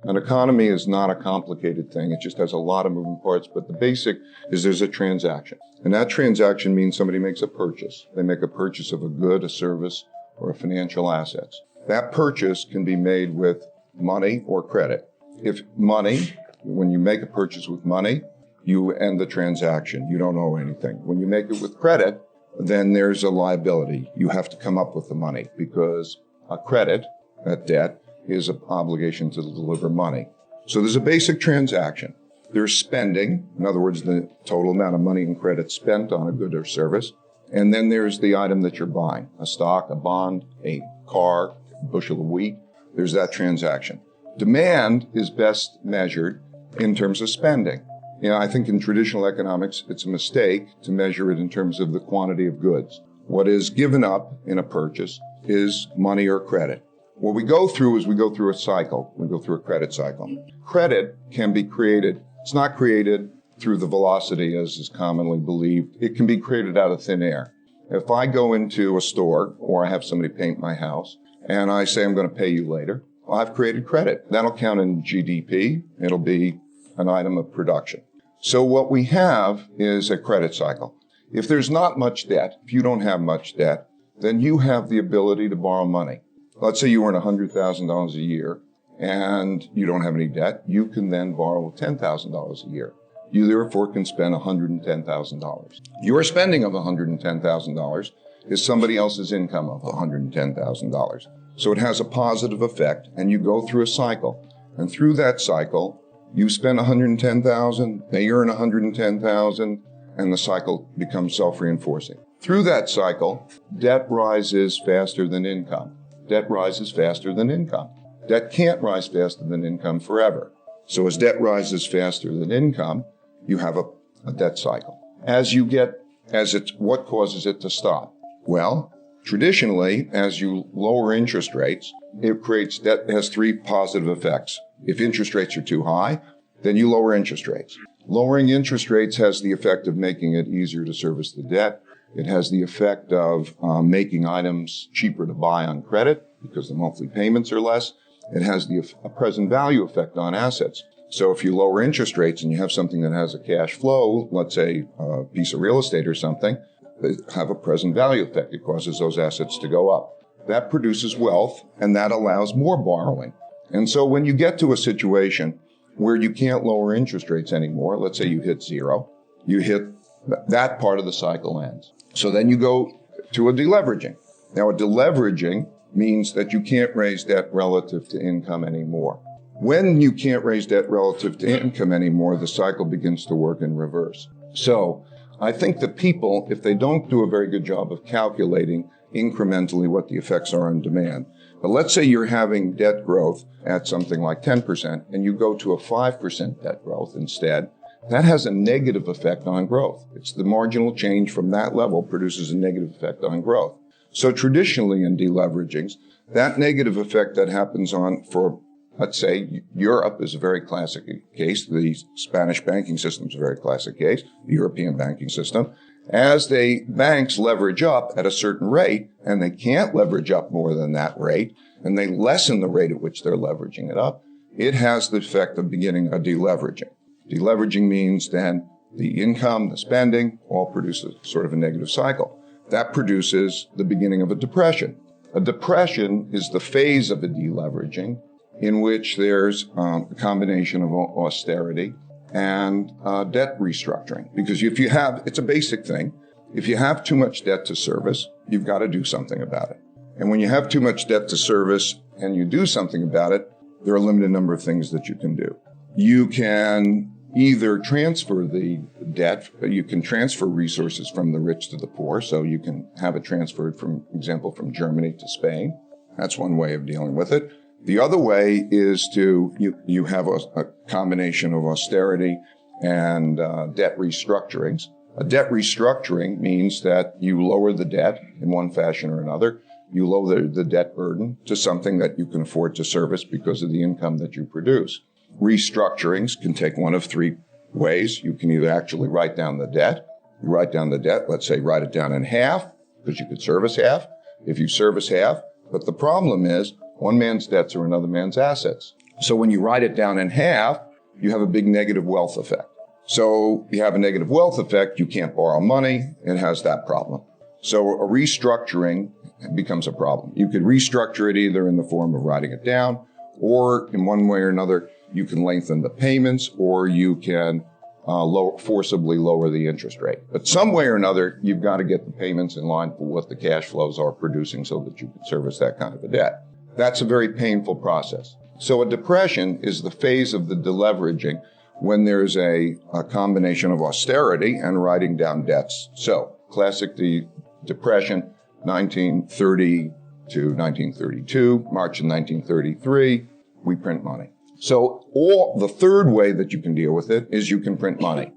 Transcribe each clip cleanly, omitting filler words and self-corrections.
An economy is not a complicated thing. It just has a lot of moving parts, but the basic is there's a transaction. And that transaction means somebody makes a purchase. They make a purchase of a good, a service, or a financial assets. That purchase can be made with money or credit. If money, when you make a purchase with money, you end the transaction. You don't owe anything. When you make it with credit, then there's a liability. You have to come up with the money because a credit, that debt, is an obligation to deliver money. So there's a basic transaction. There's spending, in other words, the total amount of money and credit spent on a good or service. And then there's the item that you're buying, a stock, a bond, a car, a bushel of wheat. There's that transaction. Demand is best measured in terms of spending. I think in traditional economics, it's a mistake to measure it in terms of the quantity of goods. What is given up in a purchase is money or credit. What we go through is we go through a cycle. We go through a credit cycle. Credit can be created. It's not created through the velocity as is commonly believed. It can be created out of thin air. If I go into a store or I have somebody paint my house and I say I'm going to pay you later, I've created credit. That'll count in GDP. It'll be an item of production. So what we have is a credit cycle. If there's not much debt, if you don't have much debt, then you have the ability to borrow money. Let's say you earn $100,000 a year and you don't have any debt. You can then borrow $10,000 a year. You therefore can spend $110,000. Your spending of $110,000 is somebody else's income of $110,000. So it has a positive effect, and you go through a cycle. And through that cycle, you spend $110,000, they earn $110,000, and the cycle becomes self-reinforcing. Through that cycle, debt rises faster than income. Debt rises faster than income. Debt can't rise faster than income forever. So as debt rises faster than income, you have a debt cycle. What causes it to stop? Well, traditionally, as you lower interest rates, it creates debt. It has three positive effects. If interest rates are too high, then you lower interest rates. Lowering interest rates has the effect of making it easier to service the debt. It has the effect of making items cheaper to buy on credit because the monthly payments are less. It has a present value effect on assets. So if you lower interest rates and you have something that has a cash flow, let's say a piece of real estate or something, they have a present value effect. It causes those assets to go up. That produces wealth, and that allows more borrowing. And so when you get to a situation where you can't lower interest rates anymore, let's say you hit zero, that part of the cycle ends. So then you go to a deleveraging. Now, a deleveraging means that you can't raise debt relative to income anymore. When you can't raise debt relative to income anymore, the cycle begins to work in reverse. So I think that people, if they don't do a very good job of calculating incrementally what the effects are on demand, but let's say you're having debt growth at something like 10% and you go to a 5% debt growth instead, that has a negative effect on growth. It's the marginal change from that level produces a negative effect on growth. So traditionally in deleveragings, that negative effect that happens for, let's say, Europe is a very classic case. The Spanish banking system is a very classic case, the European banking system. As banks leverage up at a certain rate, and they can't leverage up more than that rate, and they lessen the rate at which they're leveraging it up, it has the effect of beginning a deleveraging. Deleveraging means then the income, the spending, all produces sort of a negative cycle. That produces the beginning of a depression. A depression is the phase of a deleveraging in which there's a combination of austerity and debt restructuring. Because it's a basic thing. If you have too much debt to service, you've got to do something about it. And when you have too much debt to service and you do something about it, there are a limited number of things that you can do. You can either transfer the debt, you can transfer resources from the rich to the poor, so you can have it transferred, from example, from Germany to Spain. That's one way of dealing with it. The other way is you have a combination of austerity and debt restructurings. A debt restructuring means that you lower the debt in one fashion or another. You lower the debt burden to something that you can afford to service because of the income that you produce. Restructurings can take one of three ways. You can either actually write down the debt. You write down the debt, let's say write it down in half, because you could service half. If you service half, but the problem is one man's debts are another man's assets. So when you write it down in half, you have a big negative wealth effect. So you have a negative wealth effect, you can't borrow money, it has that problem. So a restructuring becomes a problem. You could restructure it either in the form of writing it down, or in one way or another, you can lengthen the payments, or you can forcibly lower the interest rate. But some way or another, you've got to get the payments in line for what the cash flows are producing so that you can service that kind of a debt. That's a very painful process. So a depression is the phase of the deleveraging when there's a combination of austerity and writing down debts. So classic depression, 1930 to 1932, March of 1933, we print money. So the third way that you can deal with it is you can print money,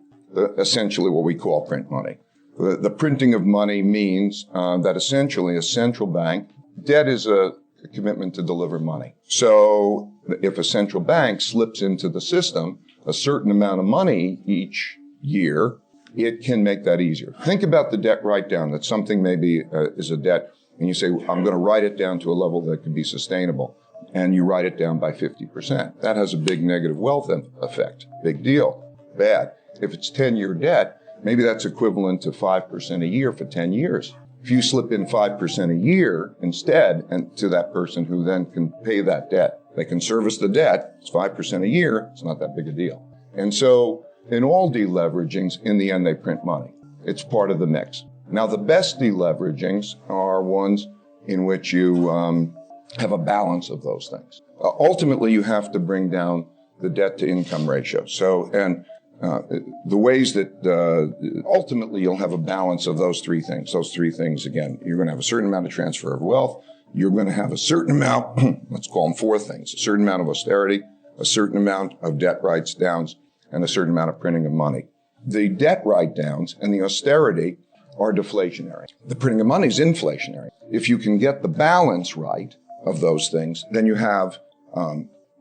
essentially what we call print money. The printing of money means that essentially a central bank, debt is a commitment to deliver money. So if a central bank slips into the system a certain amount of money each year, it can make that easier. Think about the debt write-down. That something maybe is a debt, and you say, I'm going to write it down to a level that can be sustainable, and you write it down by 50%. That has a big negative wealth effect. Big deal. Bad. If it's 10-year debt, maybe that's equivalent to 5% a year for 10 years. If you slip in 5% a year instead, and to that person who then can pay that debt, they can service the debt, it's 5% a year, it's not that big a deal. And so in all deleveragings, in the end, they print money. It's part of the mix. Now, the best deleveragings are ones in which you have a balance of those things. Ultimately, you have to bring down the debt-to-income ratio. The ways that ultimately you'll have a balance of those three things. Those three things, again, you're going to have a certain amount of transfer of wealth. You're going to have a certain amount, let's call them four things, a certain amount of austerity, a certain amount of debt write-downs, and a certain amount of printing of money. The debt write-downs and the austerity are deflationary. The printing of money is inflationary. If you can get the balance right of those things, then you have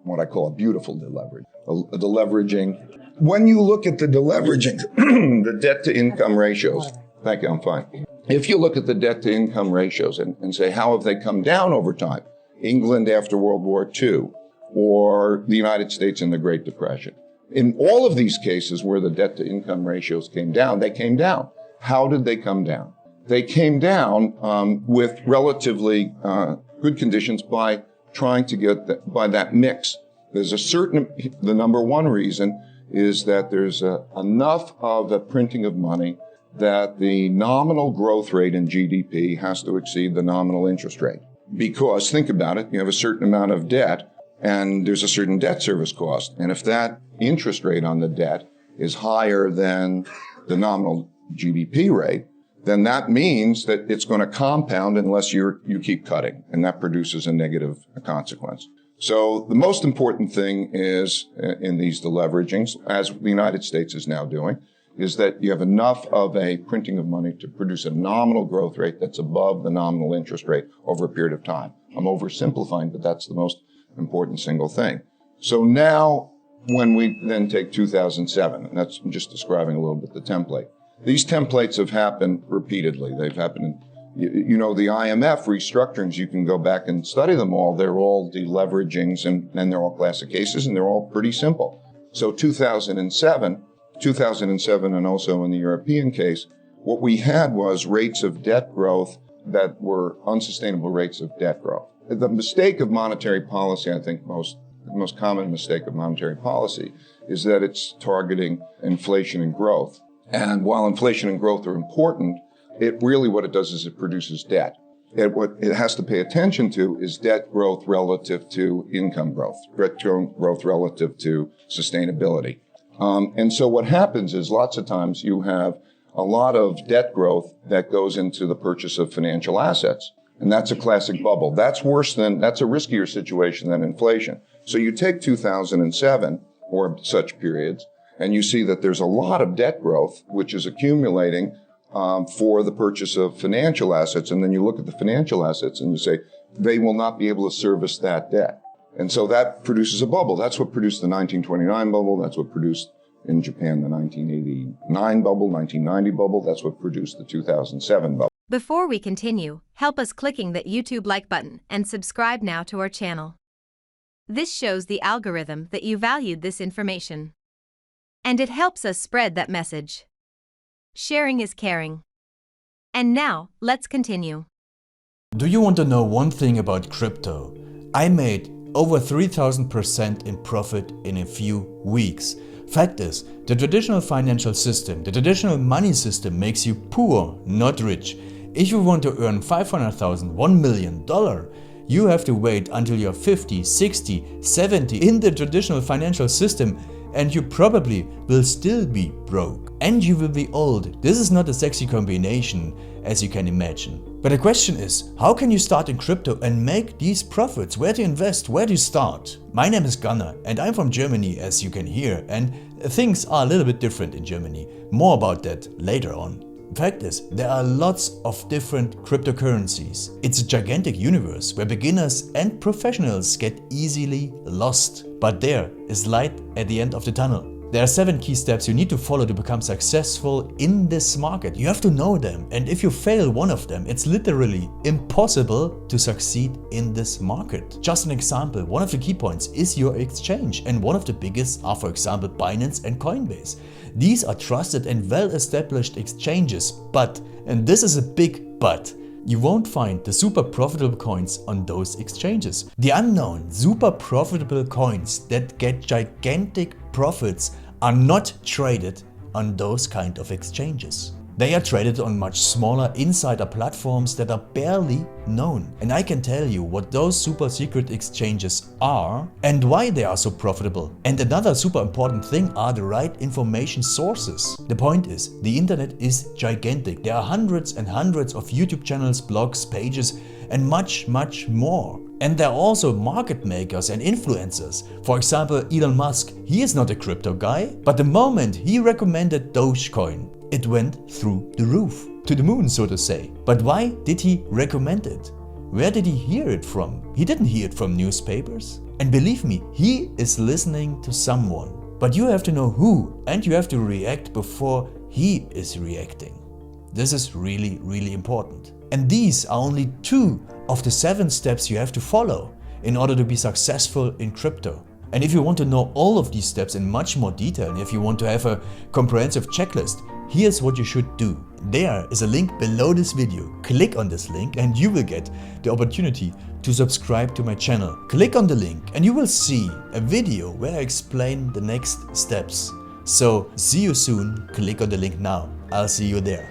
what I call a beautiful deleverage. A deleveraging. When you look at the deleveraging, the debt-to-income ratios, thank you, I'm fine. If you look at the debt-to-income ratios and say, how have they come down over time? England after World War II, or the United States in the Great Depression. In all of these cases where the debt-to-income ratios came down, they came down. How did they come down? They came down with relatively good conditions by trying to get by that mix. There's the number one reason is that there's enough of a printing of money that the nominal growth rate in GDP has to exceed the nominal interest rate. Because, think about it, you have a certain amount of debt, and there's a certain debt service cost. And if that interest rate on the debt is higher than the nominal GDP rate, then that means that it's going to compound unless you keep cutting, and that produces a negative consequence. So the most important thing is in these deleveragings, as the United States is now doing, is that you have enough of a printing of money to produce a nominal growth rate that's above the nominal interest rate over a period of time. I'm oversimplifying, but that's the most important single thing. So now, when we then take 2007, and that's just describing a little bit the template. These templates have happened repeatedly. They've happened in, the IMF restructurings, you can go back and study them all. They're all deleveragings, and they're all classic cases, and they're all pretty simple. So 2007, and also in the European case, what we had was rates of debt growth that were unsustainable rates of debt growth. The mistake of monetary policy, I think the most common mistake of monetary policy is that it's targeting inflation and growth. And while inflation and growth are important, what it does is it produces debt. What it has to pay attention to is debt growth relative to income growth, debt growth relative to sustainability. And so what happens is lots of times you have a lot of debt growth that goes into the purchase of financial assets. And that's a classic bubble. That's a riskier situation than inflation. So you take 2007 or such periods, and you see that there's a lot of debt growth, which is accumulating for the purchase of financial assets. And then you look at the financial assets and you say, they will not be able to service that debt. And so that produces a bubble. That's what produced the 1929 bubble. That's what produced in Japan the 1989 bubble, 1990 bubble. That's what produced the 2007 bubble. Before we continue, help us clicking that YouTube like button and subscribe now to our channel. This shows the algorithm that you valued this information. And it helps us spread that message. Sharing is caring. And now, let's continue. Do you want to know one thing about crypto? I made over 3000% in profit in a few weeks. Fact is, the traditional financial system, the traditional money system makes you poor, not rich. If you want to earn $500,000, $1 million, you have to wait until you're 50, 60, 70 in the traditional financial system, and you probably will still be broke. And you will be old. This is not a sexy combination, as you can imagine. But the question is, how can you start in crypto and make these profits? Where to invest? Where to start? My name is Gunnar and I'm from Germany, as you can hear, and things are a little bit different in Germany. More about that later on. Fact is, there are lots of different cryptocurrencies. It's a gigantic universe where beginners and professionals get easily lost. But there is light at the end of the tunnel. There are 7 key steps you need to follow to become successful in this market. You have to know them, and if you fail one of them, it's literally impossible to succeed in this market. Just an example, one of the key points is your exchange, and one of the biggest are, for example, Binance and Coinbase. These are trusted and well-established exchanges, but, and this is a big but, you won't find the super profitable coins on those exchanges. The unknown super profitable coins that get gigantic profits are not traded on those kind of exchanges. They are traded on much smaller insider platforms that are barely known. And I can tell you what those super secret exchanges are and why they are so profitable. And another super important thing are the right information sources. The point is, the internet is gigantic. There are hundreds and hundreds of YouTube channels, blogs, pages, and much more. And there are also market makers and influencers. For example, Elon Musk, he is not a crypto guy, but the moment he recommended Dogecoin, it went through the roof, to the moon, so to say. But why did he recommend it? Where did he hear it from? He didn't hear it from newspapers. And believe me, he is listening to someone. But you have to know who, and you have to react before he is reacting. This is really important. And these are only 2 of the 7 steps you have to follow in order to be successful in crypto. And if you want to know all of these steps in much more detail, and if you want to have a comprehensive checklist, here's what you should do. There is a link below this video. Click on this link and you will get the opportunity to subscribe to my channel. Click on the link and you will see a video where I explain the next steps. So see you soon. Click on the link now. I'll see you there.